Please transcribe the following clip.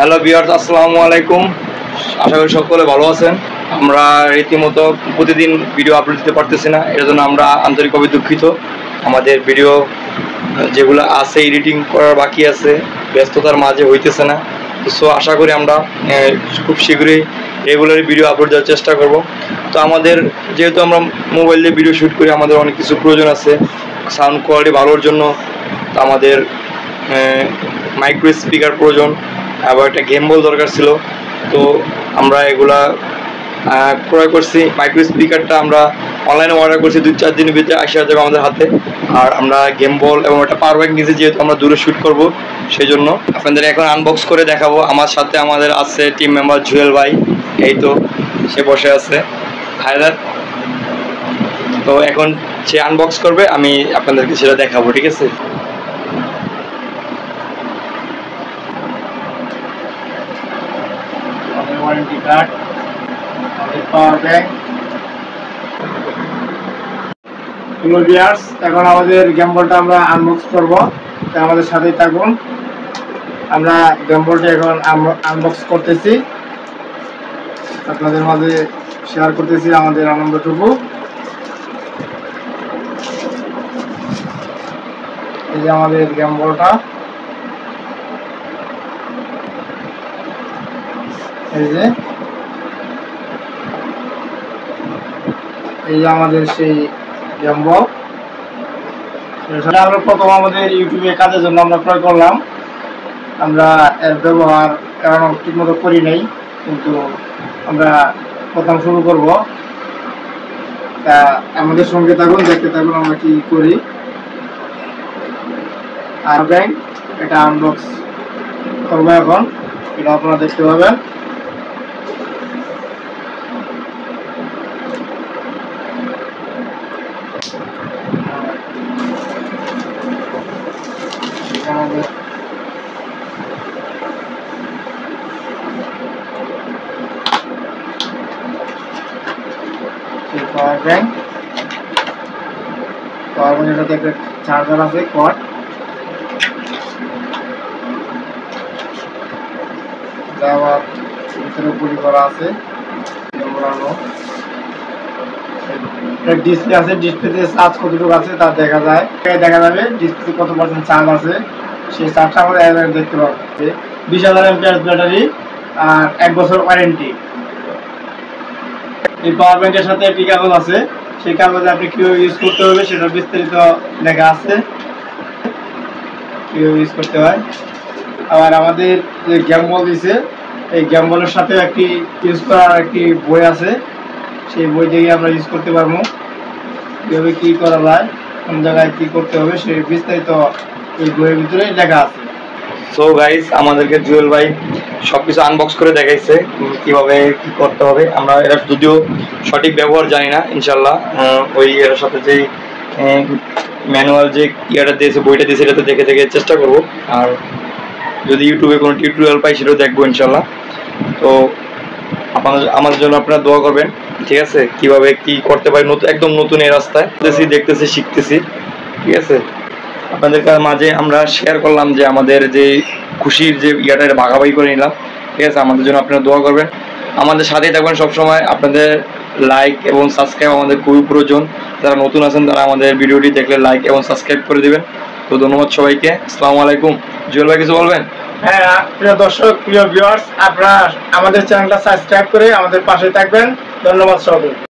Hello viewers, আসসালামু আলাইকুম। আশা করি সকলে ভালো আছেন। আমরা রীতিমতো প্রতিদিন ভিডিও আপলোড দিতে পারতেছি না, এর জন্য আমরা আন্তরিকভাবে দুঃখিত। আমাদের ভিডিও যেগুলো আছে এডিটিং করার বাকি আছে, ব্যস্ততার মাঝে হইতেছে না। সো আশা করি আমরা খুব শীঘ্রই রেগুলারই ভিডিও আপলোড দেওয়ার চেষ্টা করব। তো আমাদের যেহেতু আমরা মোবাইল দিয়ে ভিডিও শ্যুট করি, আমাদের অনেক কিছু প্রয়োজন আছে সাউন্ড কোয়ালিটি ভালোর জন্য। তো আমাদের মাইক্রো স্পিকার প্রয়োজন, আবার একটা গেম বল দরকার ছিল। তো আমরা এগুলা ক্রয় করছি। মাইক্রো স্পিকারটা আমরা অনলাইনে অর্ডার করছি, 2-4 দিনের ভিতরে আসা যাবে আমাদের হাতে। আর আমরা গেম বল এবং একটা পাওয়ার ব্যাংক নিয়েছি, যেহেতু আমরা দূরে শ্যুট করব সেই জন্য আপনাদের এখন আনবক্স করে দেখাবো। আমার সাথে আমাদের আছে টিম মেম্বার জুয়েল ভাই, এই তো সে বসে আছে হায়দার। তো এখন সে আনবক্স করবে, আমি আপনাদেরকে সেটা দেখাবো, ঠিক আছে? Warranty card, power bank. এখন আমাদের গেম বলটা আমরা আনবক্স করবো, তাই আমাদের সাথেই থাকুন। আমরা গেম বলটা এখন আনবক্স করতেছি, আপনাদের মাঝে শেয়ার করতেছি আমাদের আনন্দটুকু। এই যে আমাদের গেম বলটা, এই যে আমাদের সেই গেম বল। আমরা প্রথম আমাদের ইউটিউবে কাজের জন্য আমরা ক্রয় করলাম। আমরা এর ব্যবহার এখনো ঠিক মতো করি নাই, কিন্তু আমরা প্রথম শুরু করব। তা আমাদের সঙ্গে থাকুন, দেখতে থাকুন আমরা কি করি। আর ব্যাংক এটা আনবক্স করবো এখন, এটা আপনারা দেখতে পাবেন। পাওয়ার ব্যাংক, পাওয়ার ব্যাংকের সাথে একটা চার্জার আছে, কর্ড। আবার ভিতরে পুলি করা আছে, ডিসপ্লে আছে। ডিসপ্লেতে চার্জ কতটুকু আছে তা দেখা যায়, দেখা যাবে ডিসপ্লেতে কত পার্সেন্ট চার্জ আছে, সেই চার্জটা আমাদের দেখতে পাবে। 20,000 এমপিআর ব্যাটারি আর 1 বছর ওয়ারেন্টি। এই পাওয়ার ব্যাংকের সাথে একটি কাগজ আছে, সেই কাগজে আপনি কিভাবে ইউজ করতে হবে সেটা বিস্তারিত লেখা আছে, কিভাবে ইউজ করতে হয়। আবার আমাদের যে গেম বল দিছে, এই গেম বলের সাথে একটি ইউজ করার একটি বই আছে, সেই বই থেকে আমরা ইউজ করতে পারবো, কীভাবে কী করা যায়, কোন জায়গায় কী করতে হবে সেই বিস্তারিত এই বইয়ের ভিতরে লেখা আছে। সো গাইস, আমাদেরকে জুয়েল ভাই সবকিছু আনবক্স করে দেখাইছে কিভাবে কি করতে হবে। আমরা এটা যদিও সঠিক ব্যবহার জানি না, ইনশাল্লাহ ওই এর সাথে যে ম্যানুয়াল যে ইয়েটা দিয়েছে, বইটা দিয়েছে, এটাতে দেখে দেখে চেষ্টা করব। আর যদি ইউটিউবে কোনো টিউটোরিয়াল পাই সেটাও দেখবো ইনশাল্লাহ। তো আমাদের জন্য আপনারা দোয়া করবেন, ঠিক আছে? কিভাবে কি করতে পারি, একদম নতুন এই রাস্তায় দেখতেছি, শিখতেছি, ঠিক আছে? আপনাদের মাঝে আমরা শেয়ার করলাম যে আমাদের যে খুশির যে ইয়াটা ভাগাভাগি করে নিলাম, ঠিক আছে? আমাদের জন্য আপনারা দোয়া করবেন, আমাদের সাথেই থাকবেন সবসময়। আপনাদের লাইক এবং সাবস্ক্রাইব আমাদের খুবই প্রয়োজন। যারা নতুন আছেন তারা আমাদের ভিডিওটি দেখলে লাইক এবং সাবস্ক্রাইব করে দেবেন। তো ধন্যবাদ সবাইকে, আসসালামু আলাইকুম। জুয়েল ভাই কিছু বলবেন? হ্যাঁ, প্রিয় দর্শক, প্রিয় ভিউয়ার্স, আপনারা আমাদের চ্যানেলটা সাবস্ক্রাইব করে আমাদের পাশে থাকবেন। ধন্যবাদ সবাইকে।